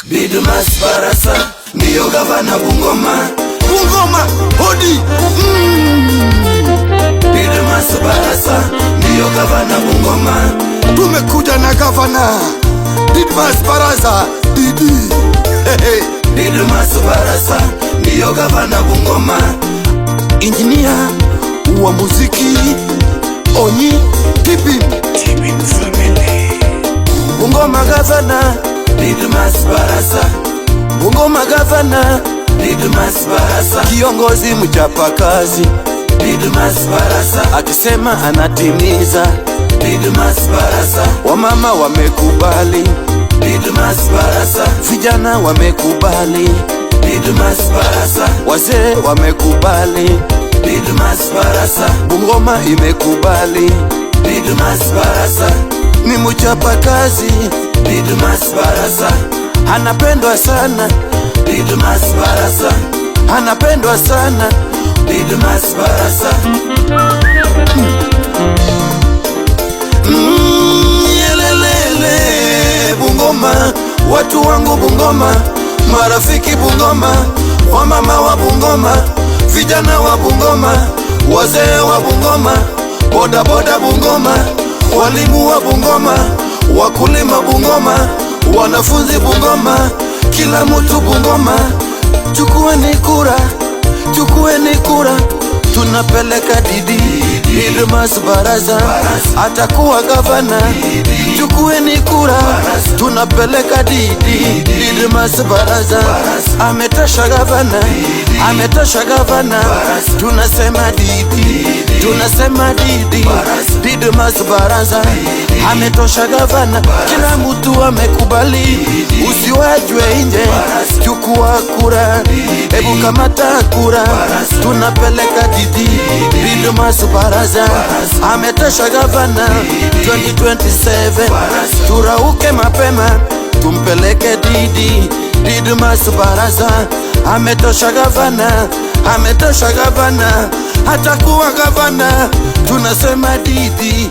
Didmus Barasa ndiyo gavana Bungoma. Bungoma hodi. Didmus Barasa ndiyo gavana Bungoma. Tumekuja na gavana Didmus Barasa Didi. Didmus Barasa ndiyo gavana Bungoma. Engineer wa muziki Onyi Tibin family. Bungoma gavana Didmus Barasa. Bungoma gavana Didmus Barasa. Kiongozi mchapa kazi Didmus Barasa. akisema anatimiza. Didmus Barasa. Wamama wamekubali, Didmus Barasa. vijana wamekubali, Didmus Barasa. wazee wamekubali, Didmus Barasa. Bungoma imekubali. Didmus Barasa. Ni mchapa kazi, Didmus Barasa. anapendwa sana, Didmus Barasa. anapendwa sana. Didmus Barasa. Yelelele Bungoma, watu wangu Bungoma, marafiki Bungoma, wamama wa Bungoma, vijana wa Bungoma, wazee wa Bungoma, boda boda Bungoma, walimu wa Bungoma, wakulima Bungoma, wanafunzi Bungoma, kila mtu Bungoma. Chukueni kura, chukueni kura, tunapeleka Didi. Didmus Barasa atakuwa gavana. Chukueni kura, tunapeleka Didi. Didmus Barasa ametosha gavana, ametosha gavana. Tunasema Didi, tunasema Didi. Didmus Barasa ametosha gavana, kila mtu amekubali. Usiwajwe nje, chukua kura, hebu kamata kura, tunapeleka Didi. Didmus Barasa ametosha gavana 2027, turauke mapema tumpeleke Didi. Didmus Barasa ametosha gavana, ametosha gavana, atakuwa gavana. Tunasema Didi.